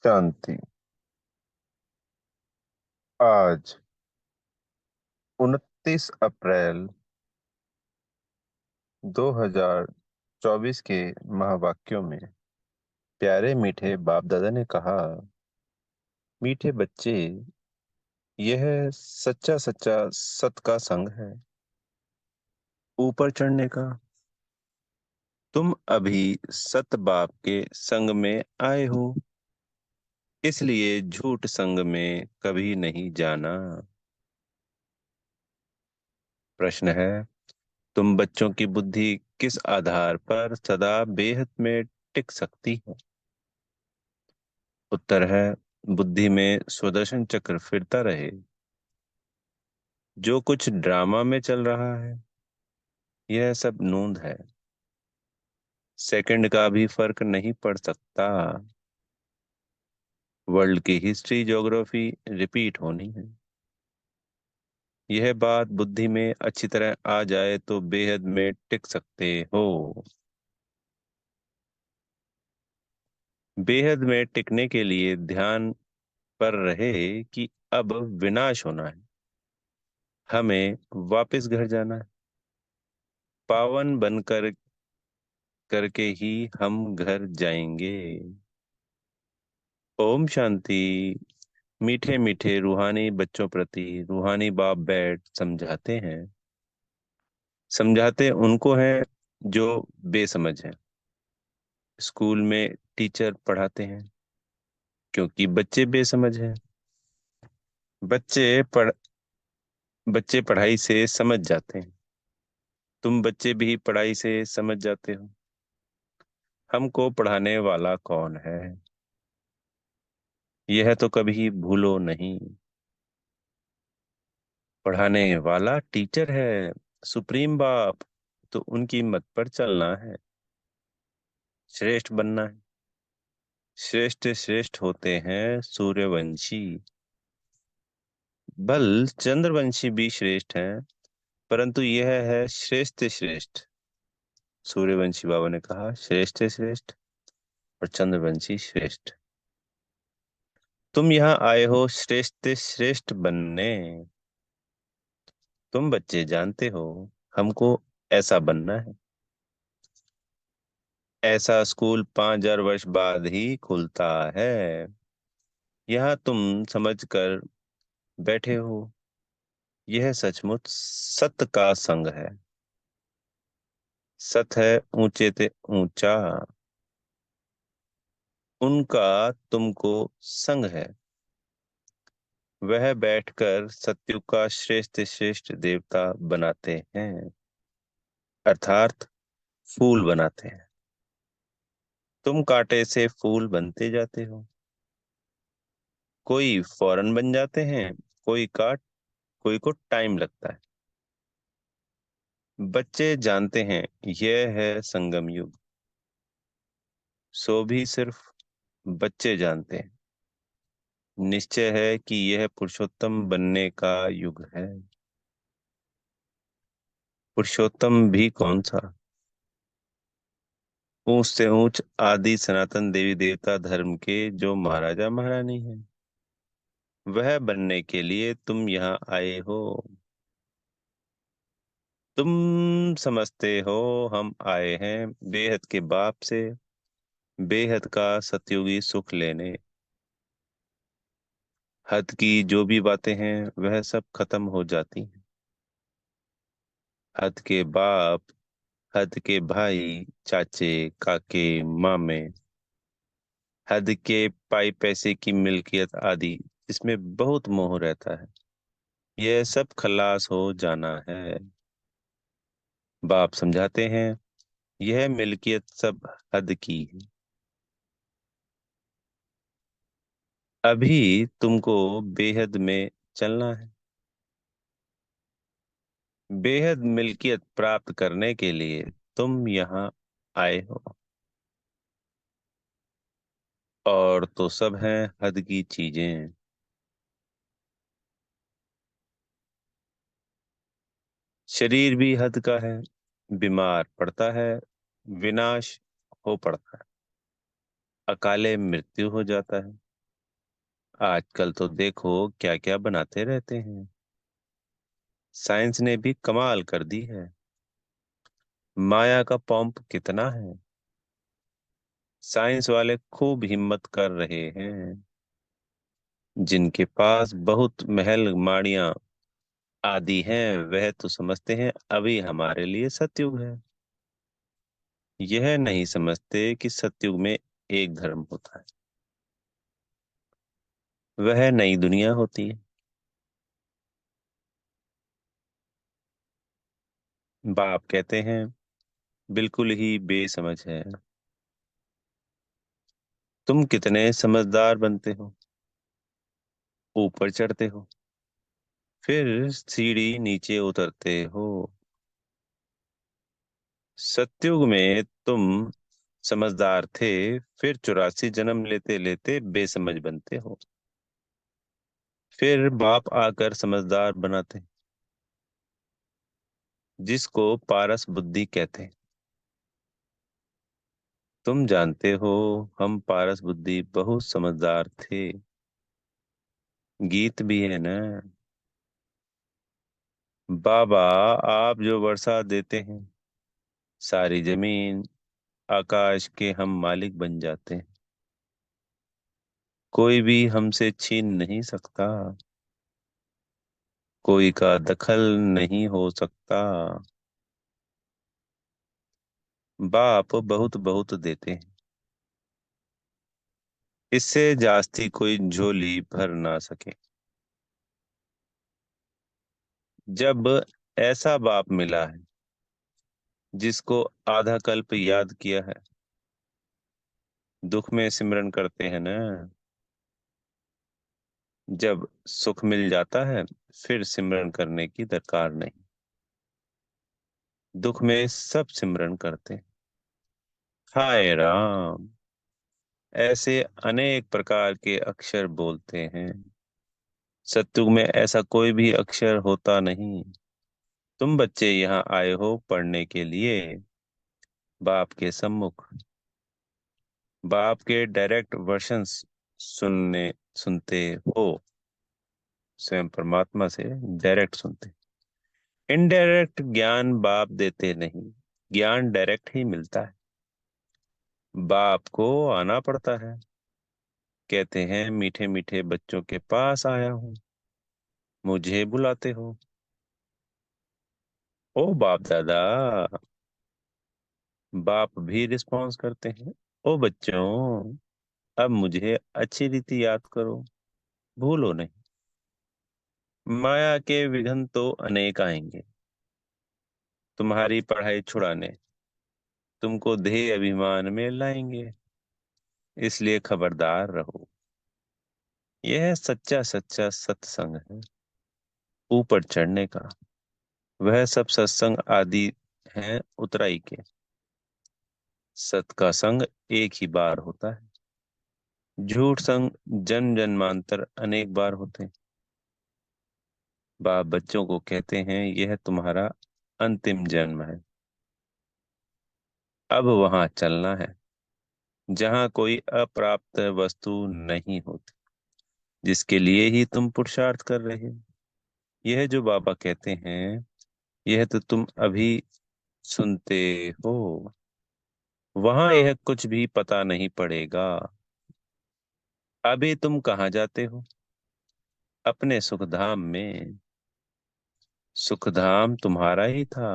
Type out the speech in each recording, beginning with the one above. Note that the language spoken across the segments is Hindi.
शांति। आज 29 अप्रैल 2024 के महावाक्यों में प्यारे मीठे बाप दादा ने कहा, मीठे बच्चे, यह सच्चा सच्चा सत का संग है ऊपर चढ़ने का। तुम अभी सत बाप के संग में आए हो, इसलिए झूठ संग में कभी नहीं जाना। प्रश्न है, तुम बच्चों की बुद्धि किस आधार पर सदा बेहद में टिक सकती है? उत्तर है, बुद्धि में सुदर्शन चक्र फिरता रहे। जो कुछ ड्रामा में चल रहा है यह सब नूंद है, सेकंड का भी फर्क नहीं पड़ सकता। वर्ल्ड की हिस्ट्री ज्योग्राफी रिपीट होनी है। यह बात बुद्धि में अच्छी तरह आ जाए तो बेहद में टिक सकते हो। बेहद में टिकने के लिए ध्यान पर रहे कि अब विनाश होना है, हमें वापस घर जाना है। पावन बनकर करके ही हम घर जाएंगे। ओम शांति। मीठे मीठे रूहानी बच्चों प्रति रूहानी बाप बैठ समझाते हैं। समझाते उनको हैं जो बेसमझ हैं। स्कूल में टीचर पढ़ाते हैं क्योंकि बच्चे बेसमझ हैं। बच्चे पढ़ बच्चे पढ़ाई से समझ जाते हैं। तुम बच्चे भी पढ़ाई से समझ जाते हो। हमको पढ़ाने वाला कौन है, यह तो कभी भूलो नहीं। पढ़ाने वाला टीचर है, सुप्रीम बाप। तो उनकी मत पर चलना है, श्रेष्ठ बनना है। श्रेष्ठ श्रेष्ठ होते हैं सूर्यवंशी। बल चंद्रवंशी भी श्रेष्ठ हैं, परंतु यह है श्रेष्ठ श्रेष्ठ। सूर्यवंशी बाबा ने कहा श्रेष्ठ श्रेष्ठ और चंद्रवंशी श्रेष्ठ। तुम यहाँ आए हो श्रेष्ठ श्रेष्ठ बनने। तुम बच्चे जानते हो हमको ऐसा बनना है। ऐसा स्कूल 5000 वर्ष बाद ही खुलता है। यहाँ तुम समझ कर बैठे हो, यह सचमुच सत का संग है। सत है ऊंचे ते ऊंचा, उनका तुमको संग है। वह बैठकर सत्युग का श्रेष्ठ श्रेष्ठ देवता बनाते हैं, अर्थात फूल बनाते हैं। तुम कांटे से फूल बनते जाते हो। कोई फौरन बन जाते हैं, कोई को टाइम लगता है। बच्चे जानते हैं यह है संगम युग। सो भी सिर्फ बच्चे जानते हैं। निश्चय है कि यह पुरुषोत्तम बनने का युग है। पुरुषोत्तम भी कौन सा? ऊंच से ऊंच आदि सनातन देवी देवता धर्म के जो महाराजा महारानी हैं, वह बनने के लिए तुम यहाँ आए हो। तुम समझते हो हम आए हैं बेहद के बाप से बेहद का सतयुगी सुख लेने। हद की जो भी बातें हैं वह सब खत्म हो जाती हैं। हद के बाप, हद के भाई, चाचे, काके, मामे, हद के पाई पैसे की मिल्कियत आदि जिसमें बहुत मोह रहता है, यह सब खलास हो जाना है। बाप समझाते हैं यह मिल्कियत सब हद की है। अभी तुमको बेहद में चलना है। बेहद मिल्कियत प्राप्त करने के लिए तुम यहाँ आए हो। और तो सब हैं हद की चीजें। शरीर भी हद का है, बीमार पड़ता है, विनाश हो पड़ता है, अकाले मृत्यु हो जाता है। आजकल तो देखो क्या क्या बनाते रहते हैं। साइंस ने भी कमाल कर दी है। माया का पंप कितना है। साइंस वाले खूब हिम्मत कर रहे हैं। जिनके पास बहुत महल माड़ियां आदि हैं वह तो समझते हैं अभी हमारे लिए सतयुग है। यह नहीं समझते कि सतयुग में एक धर्म होता है, वह नई दुनिया होती है। बाप कहते हैं बिल्कुल ही बेसमझ है। तुम कितने समझदार बनते हो। ऊपर चढ़ते हो, फिर सीढ़ी नीचे उतरते हो। सतयुग में तुम समझदार थे, फिर 84 जन्म लेते लेते बेसमझ बनते हो। फिर बाप आकर समझदार बनाते हैं, जिसको पारस बुद्धि कहते हैं। तुम जानते हो हम पारस बुद्धि बहुत समझदार थे। गीत भी है ना। बाबा आप जो वर्षा देते हैं, सारी जमीन आकाश के हम मालिक बन जाते हैं। कोई भी हमसे छीन नहीं सकता। कोई का दखल नहीं हो सकता। बाप बहुत बहुत देते हैं, इससे जास्ती कोई झोली भर ना सके। जब ऐसा बाप मिला है जिसको आधा कल्प याद किया है, दुख में सिमरन करते हैं ना। जब सुख मिल जाता है फिर सिमरन करने की दरकार नहीं। दुख में सब सिमरन करते हैं। हाय राम, ऐसे अनेक प्रकार के अक्षर बोलते हैं। सत्युग में ऐसा कोई भी अक्षर होता नहीं। तुम बच्चे यहाँ आए हो पढ़ने के लिए, बाप के सम्मुख। बाप के डायरेक्ट वर्शंस सुनने सुनते हो। स्वयं परमात्मा से डायरेक्ट सुनते। इनडायरेक्ट ज्ञान बाप देते नहीं, ज्ञान डायरेक्ट ही मिलता है। बाप को आना पड़ता है। कहते हैं मीठे मीठे बच्चों के पास आया हूँ, मुझे बुलाते हो। ओ बाप दादा। बाप भी रिस्पॉन्स करते हैं। ओ बच्चों, अब मुझे अच्छी रीति याद करो, भूलो नहीं। माया के विघ्न तो अनेक आएंगे तुम्हारी पढ़ाई छुड़ाने, तुमको ध्येय अभिमान में लाएंगे। इसलिए खबरदार रहो। यह सच्चा सच्चा सत्संग है, ऊपर चढ़ने का। वह सब सत्संग आदि हैं उतराई के। सत का संग एक ही बार होता है। झूठ संग जन्म जन्मांतर अनेक बार होते हैं। बाप बच्चों को कहते हैं यह तुम्हारा अंतिम जन्म है। अब वहां चलना है जहां कोई अप्राप्त वस्तु नहीं होती, जिसके लिए ही तुम पुरुषार्थ कर रहे हो। यह जो बाबा कहते हैं यह तो तुम अभी सुनते हो। वहां यह कुछ भी पता नहीं पड़ेगा। अभी तुम कहाँ जाते हो? अपने सुखधाम में। सुखधाम तुम्हारा ही था।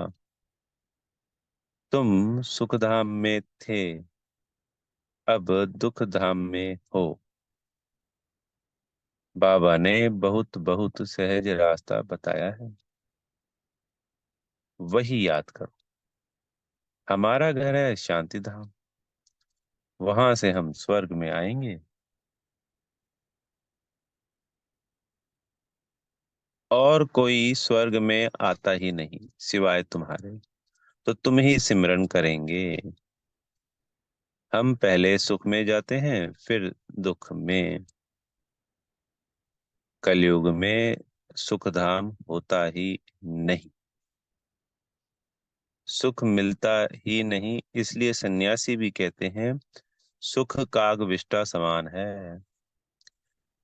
तुम सुखधाम में थे, अब दुख धाम में हो। बाबा ने बहुत बहुत सहज रास्ता बताया है, वही याद करो। हमारा घर है शांति धाम, वहां से हम स्वर्ग में आएंगे। और कोई स्वर्ग में आता ही नहीं सिवाय तुम्हारे, तो तुम ही सिमरन करेंगे। हम पहले सुख में जाते हैं फिर दुख में। कलयुग में सुख धाम होता ही नहीं। सुख मिलता ही नहीं, इसलिए सन्यासी भी कहते हैं सुख काग विष्टा समान है।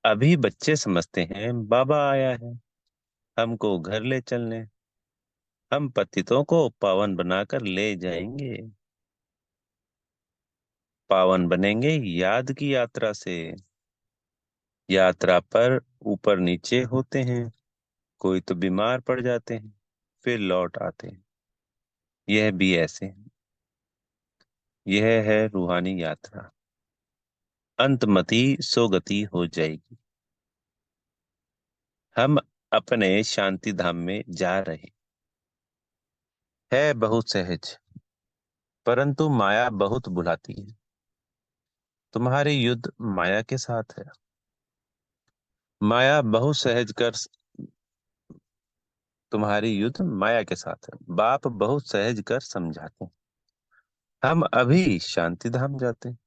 अभी बच्चे समझते हैं बाबा आया है हमको घर ले चलने। हम पतितों को पावन बनाकर ले जाएंगे। पावन बनेंगे याद की यात्रा से। यात्रा पर ऊपर नीचे होते हैं। कोई तो बीमार पड़ जाते हैं, फिर लौट आते हैं। यह भी ऐसे है। यह है रूहानी यात्रा। अंतमति सोगति हो जाएगी। हम अपने शांति धाम में जा रहे है बहुत सहज, परंतु माया बहुत बुलाती है। तुम्हारे युद्ध माया के साथ है। माया बहुत सहज कर तुम्हारी युद्ध माया के साथ है। बाप बहुत सहज कर समझाते हैं। हम अभी शांति धाम जाते हैं।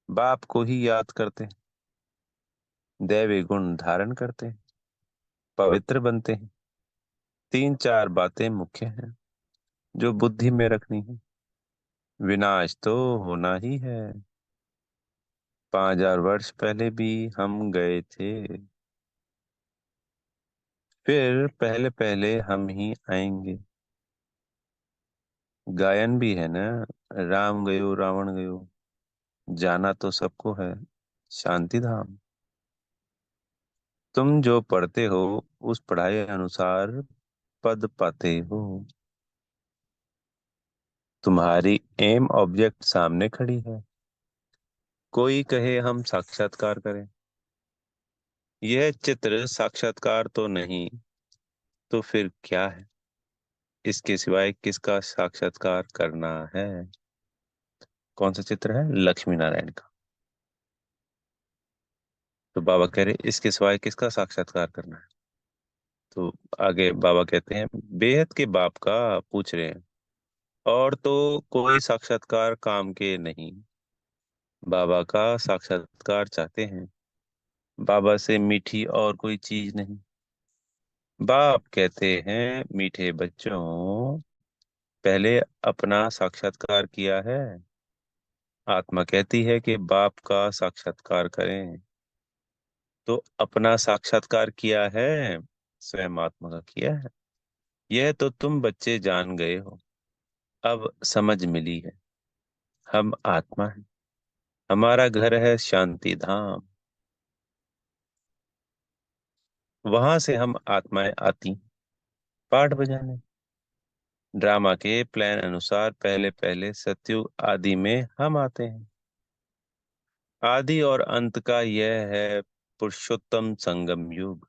बाप को ही याद करते हैं। दैवी गुण धारण करते हैं। पवित्र बनते हैं। तीन चार बातें मुख्य हैं जो बुद्धि में रखनी है। विनाश तो होना ही है। 5000 वर्ष पहले भी हम गए थे। फिर पहले पहले हम ही आएंगे। गायन भी है ना। राम गयो रावण गयो। जाना तो सबको है शांति धाम। तुम जो पढ़ते हो उस पढ़ाई अनुसार पद पाते हो। तुम्हारी एम ऑब्जेक्ट सामने खड़ी है। कोई कहे हम साक्षात्कार करें। यह चित्र साक्षात्कार तो नहीं, तो फिर क्या है? इसके सिवाय किसका साक्षात्कार करना है? कौन सा चित्र है? लक्ष्मी नारायण का। तो बाबा कह रहे इसके सिवाय किसका साक्षात्कार करना है? तो आगे बाबा कहते हैं बेहद के बाप का पूछ रहे हैं। और तो कोई साक्षात्कार काम के नहीं। बाबा का साक्षात्कार चाहते हैं। बाबा से मीठी और कोई चीज नहीं। बाप कहते हैं मीठे बच्चों, पहले अपना साक्षात्कार किया है। आत्मा कहती है कि बाप का साक्षात्कार करें। तो अपना साक्षात्कार किया है, स्वयं आत्मा का किया है। यह तो तुम बच्चे जान गए हो। अब समझ मिली है। हम आत्मा है। हमारा घर है शांति धाम। वहां से हम आत्माएं आती पाठ बजाने। ड्रामा के प्लान अनुसार पहले पहले सतयुग आदि में हम आते हैं। आदि और अंत का यह है पुरुषोत्तम संगम युग।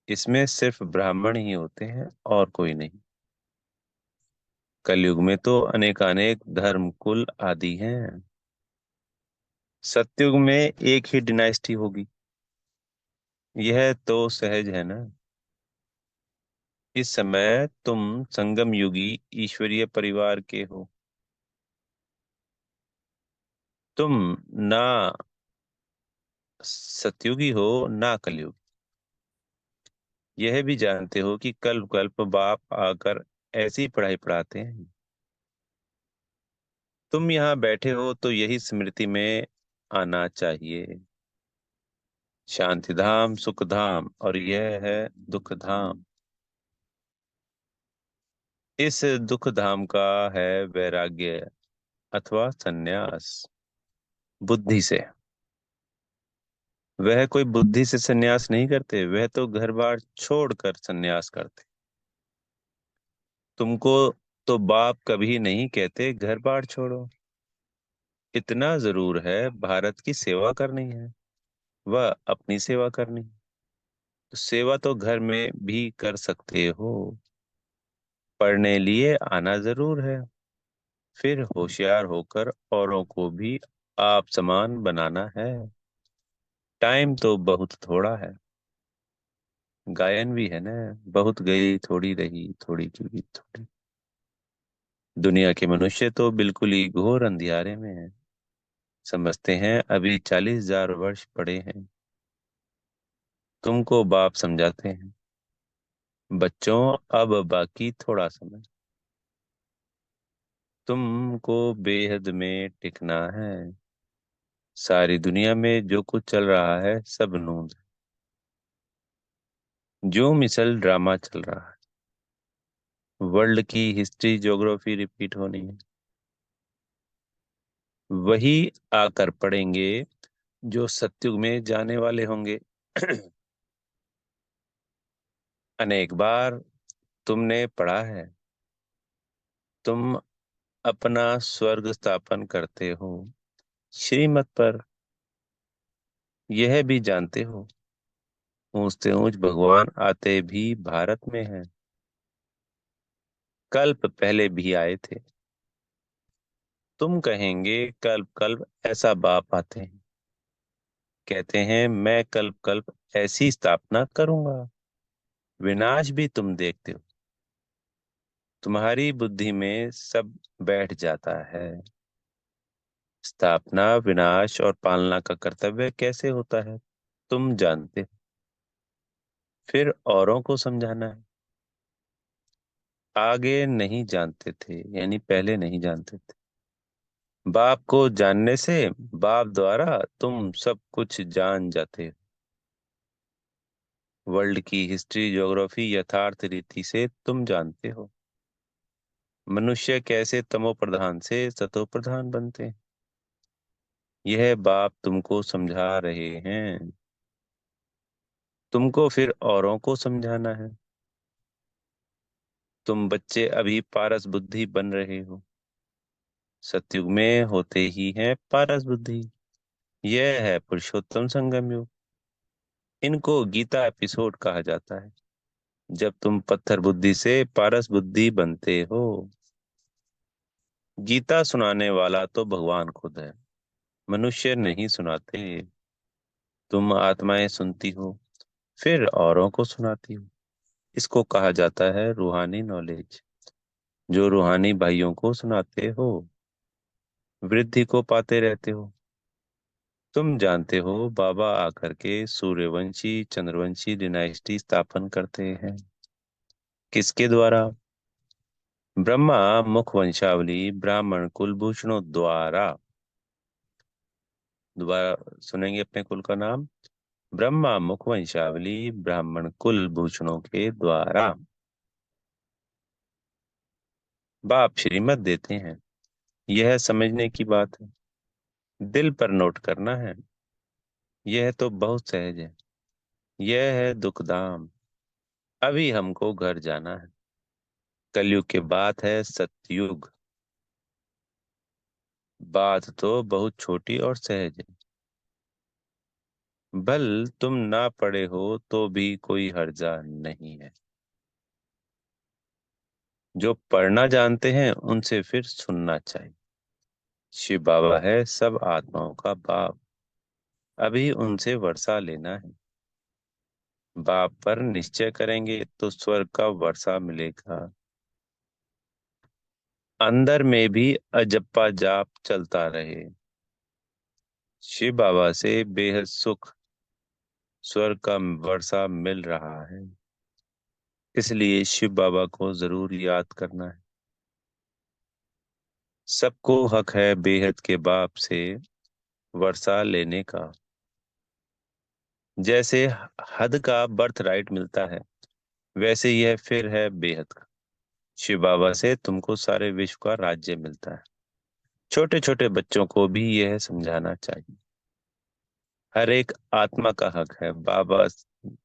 इसमें सिर्फ ब्राह्मण ही होते हैं और कोई नहीं। कलयुग में तो अनेकानेक धर्म कुल आदि हैं। सतयुग में एक ही डिनाइस्टी होगी। यह तो सहज है ना। इस समय तुम संगम युगी ईश्वरीय परिवार के हो। तुम ना सतयुगी हो ना कलयुगी। यह भी जानते हो कि कल्प कल्प बाप आकर ऐसी पढ़ाई पढ़ाते हैं। तुम यहाँ बैठे हो तो यही स्मृति में आना चाहिए। शांति धाम सुख धाम और यह है दुख धाम। इस दुख धाम का है वैराग्य अथवा सन्यास बुद्धि से। वह कोई बुद्धि से सन्यास नहीं करते, वह तो घर बार छोड़कर सन्यास करते। तुमको तो बाप कभी नहीं कहते घर बार छोड़ो। इतना जरूर है भारत की सेवा करनी है, वह अपनी सेवा करनी है। तो सेवा तो घर में भी कर सकते हो। पढ़ने लिए आना जरूर है। फिर होशियार होकर औरों को भी आप समान बनाना है। टाइम तो बहुत थोड़ा है। गायन भी है ना। बहुत गई थोड़ी रही, थोड़ी की भी थोड़ी। दुनिया के मनुष्य तो बिल्कुल ही घोर अंधियारे में है। समझते हैं अभी 40,000 वर्ष पड़े हैं। तुमको बाप समझाते हैं बच्चों, अब बाकी थोड़ा समय। तुमको बेहद में टिकना है। सारी दुनिया में जो कुछ चल रहा है सब नूंद है। जो मिसल ड्रामा चल रहा है, वर्ल्ड की हिस्ट्री ज्योग्राफी रिपीट होनी है। वही आकर पढ़ेंगे जो सत्युग में जाने वाले होंगे। अनेक बार तुमने पढ़ा है, तुम अपना स्वर्ग स्थापन करते हो श्रीमत पर। यह भी जानते हो, ऊंच से ऊंच भगवान आते भी भारत में हैं। कल्प पहले भी आए थे। तुम कहेंगे कल्प कल्प ऐसा बाप आते हैं। कहते हैं मैं कल्प कल्प ऐसी स्थापना करूंगा। विनाश भी तुम देखते हो। तुम्हारी बुद्धि में सब बैठ जाता है। स्थापना, विनाश और पालना का कर्तव्य कैसे होता है तुम जानते हो। फिर औरों को समझाना है। आगे नहीं जानते थे, यानी पहले नहीं जानते थे। बाप को जानने से बाप द्वारा तुम सब कुछ जान जाते हो। वर्ल्ड की हिस्ट्री ज्योग्राफी यथार्थ रीति से तुम जानते हो। मनुष्य कैसे तमो प्रधान से सतो प्रधान बनते हैं, यह बाप तुमको समझा रहे हैं। तुमको फिर औरों को समझाना है। तुम बच्चे अभी पारस बुद्धि बन रहे हो। सतयुग में होते ही है पारस बुद्धि। यह है पुरुषोत्तम संगम युग। इनको गीता एपिसोड कहा जाता है। जब तुम पत्थर बुद्धि से पारस बुद्धि बनते हो। गीता सुनाने वाला तो भगवान खुद है, मनुष्य नहीं सुनाते। तुम आत्माएं सुनती हो, फिर औरों को सुनाती हो। इसको कहा जाता है रूहानी नॉलेज। जो रूहानी भाइयों को सुनाते हो, वृद्धि को पाते रहते हो। तुम जानते हो बाबा आकर के सूर्यवंशी चंद्रवंशी डिनाइस्टी स्थापन करते हैं। किसके द्वारा? ब्रह्मा मुख वंशावली ब्राह्मण कुलभूषणों द्वारा। दोबारा सुनेंगे अपने कुल का नाम। ब्रह्मा मुख वंशावली ब्राह्मण कुलभूषणों के द्वारा। बाप श्रीमत देते हैं। यह समझने की बात है, दिल पर नोट करना है। यह तो बहुत सहज है। यह है दुखधाम। अभी हमको घर जाना है। कलयुग के बाद है सतयुग। बात तो बहुत छोटी और सहज है। भल तुम ना पढ़े हो तो भी कोई हर्जा नहीं है। जो पढ़ना जानते हैं उनसे फिर सुनना चाहिए। शिव बाबा है सब आत्माओं का बाप। अभी उनसे वर्षा लेना है। बाप पर निश्चय करेंगे तो स्वर्ग का वर्षा मिलेगा। अंदर में भी अजप्पा जाप चलता रहे। शिव बाबा से बेहद सुख, स्वर्ग का वर्षा मिल रहा है। इसलिए शिव बाबा को जरूर याद करना है। सबको हक है बेहद के बाप से वर्षा लेने का। जैसे हद का बर्थ राइट मिलता है, वैसे यह फिर है बेहद का। शिव बाबा से तुमको सारे विश्व का राज्य मिलता है। छोटे छोटे बच्चों को भी यह समझाना चाहिए। हर एक आत्मा का हक है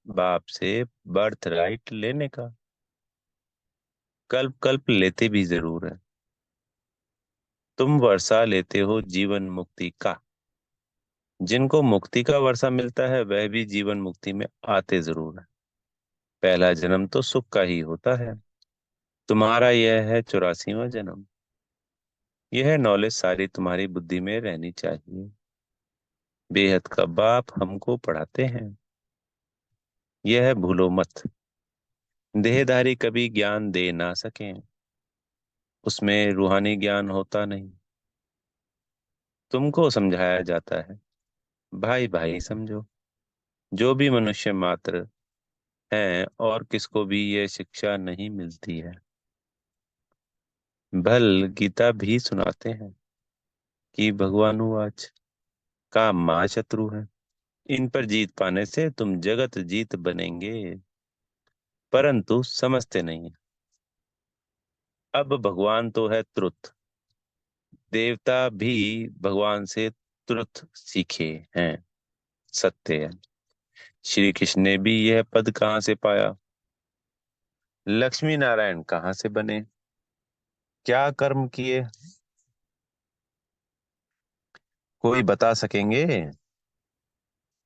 बाप से बर्थ राइट लेने का। कल्प कल्प लेते भी जरूर है। तुम वर्षा लेते हो जीवन मुक्ति का। जिनको मुक्ति का वर्षा मिलता है वह भी जीवन मुक्ति में आते जरूर है। पहला जन्म तो सुख का ही होता है। तुम्हारा यह है 84वां जन्म। यह नॉलेज सारी तुम्हारी बुद्धि में रहनी चाहिए। बेहद का बाप हमको पढ़ाते हैं। यह भूलो मत। देहधारी कभी ज्ञान दे ना सके, उसमें रूहानी ज्ञान होता नहीं। तुमको समझाया जाता है, भाई भाई समझो। जो भी मनुष्य मात्र हैं और किसको भी ये शिक्षा नहीं मिलती है। भल गीता भी सुनाते हैं कि भगवानुवाच काम महाशत्रु है। इन पर जीत पाने से तुम जगत जीत बनेंगे, परंतु समझते नहीं। अब भगवान तो है त्रुथ, देवता भी भगवान से तुरंत सीखे हैं। सत्य है। श्री कृष्ण ने भी यह पद कहाँ से पाया? लक्ष्मी नारायण कहाँ से बने? क्या कर्म किए? कोई बता सकेंगे?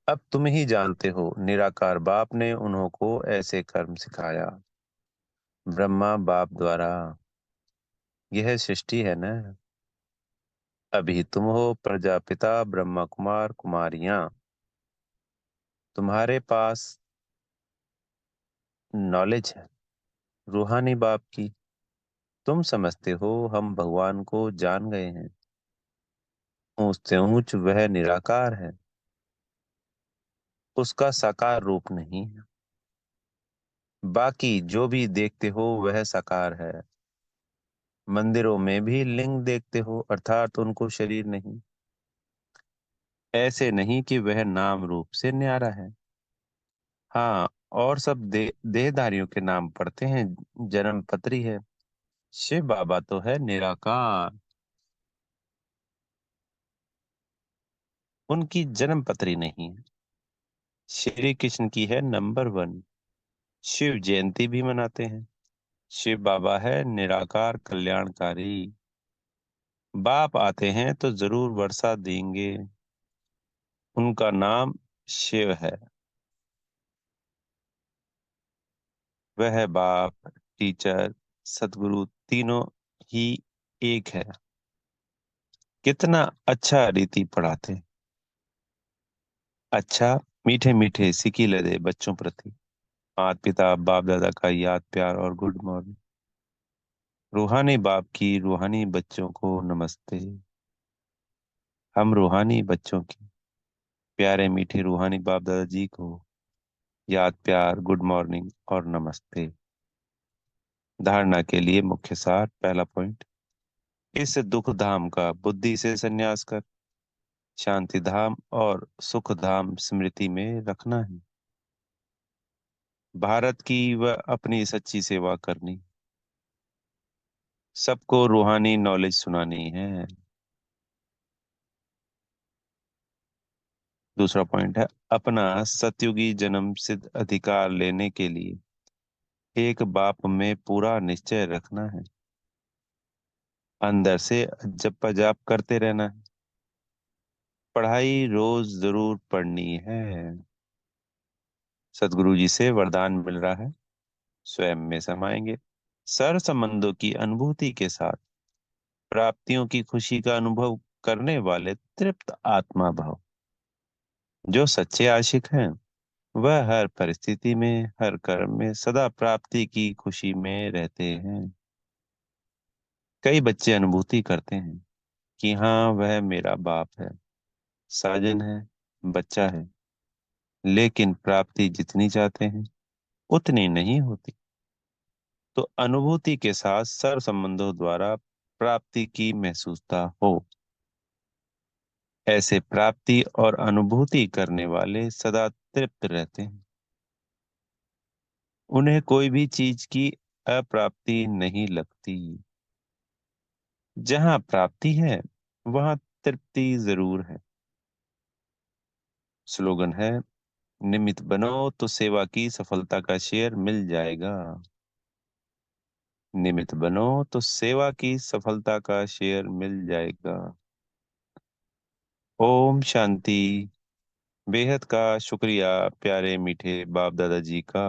अब तुम ही जानते हो, निराकार बाप ने उन्हों को ऐसे कर्म सिखाया। ब्रह्मा बाप द्वारा। यह सृष्टि है ना। अभी तुम हो प्रजापिता, ब्रह्मा कुमार कुमारियां। तुम्हारे पास नॉलेज है रूहानी बाप की। तुम समझते हो हम भगवान को जान गए हैं। ऊंच से ऊंच वह निराकार है, उसका साकार रूप नहीं है। बाकी जो भी देखते हो वह साकार है। मंदिरों में भी लिंग देखते हो, अर्थात उनको शरीर नहीं। ऐसे नहीं कि वह नाम रूप से न्यारा है। हाँ, और सब देहधारियों के नाम पढ़ते हैं, जन्म पत्री है। शिव बाबा तो है निराकार, उनकी जन्म पत्री नहीं है। श्री कृष्ण की है नंबर वन। शिव जयंती भी मनाते हैं। शिव बाबा है निराकार कल्याणकारी। बाप आते हैं तो जरूर वर्षा देंगे। उनका नाम शिव है। वह बाप, टीचर, सदगुरु तीनों ही एक है। कितना अच्छा रीति पढ़ाते हैं। अच्छा, मीठे मीठे सिकी लदे बच्चों प्रति माता पिता बाप दादा का याद प्यार और गुड मॉर्निंग। रूहानी बाप की रूहानी बच्चों को नमस्ते। हम रूहानी बच्चों की प्यारे मीठे रूहानी बाप दादाजी को याद प्यार गुड मॉर्निंग और नमस्ते। धारणा के लिए मुख्य सार। पहला पॉइंट, इस दुख धाम का बुद्धि से संन्यास कर शांति धाम और सुख धाम स्मृति में रखना है। भारत की व अपनी सच्ची सेवा करनी। सबको रूहानी नॉलेज सुनानी है। दूसरा पॉइंट है, अपना सतयुगी जन्म सिद्ध अधिकार लेने के लिए एक बाप में पूरा निश्चय रखना है। अंदर से जप जाप करते रहना है। पढ़ाई रोज जरूर पढ़नी है। सदगुरु जी से वरदान मिल रहा है, स्वयं में समाएंगे। सर संबंधों की अनुभूति के साथ प्राप्तियों की खुशी का अनुभव करने वाले तृप्त आत्मा भाव। जो सच्चे आशिक हैं वह हर परिस्थिति में हर कर्म में सदा प्राप्ति की खुशी में रहते हैं। कई बच्चे अनुभूति करते हैं कि हाँ वह मेरा बाप है, साजन है, बच्चा है, लेकिन प्राप्ति जितनी चाहते हैं उतनी नहीं होती। तो अनुभूति के साथ सर संबंधों द्वारा प्राप्ति की महसूसता हो। ऐसे प्राप्ति और अनुभूति करने वाले सदा तृप्त रहते हैं। उन्हें कोई भी चीज की अप्राप्ति नहीं लगती। जहां प्राप्ति है वहां तृप्ति जरूर है। स्लोगन है, निमित्त बनो तो सेवा की सफलता का शेयर मिल जाएगा। निमित्त बनो तो सेवा की सफलता का शेयर मिल जाएगा। ओम शांति। बेहद का शुक्रिया प्यारे मीठे बाप दादाजी का।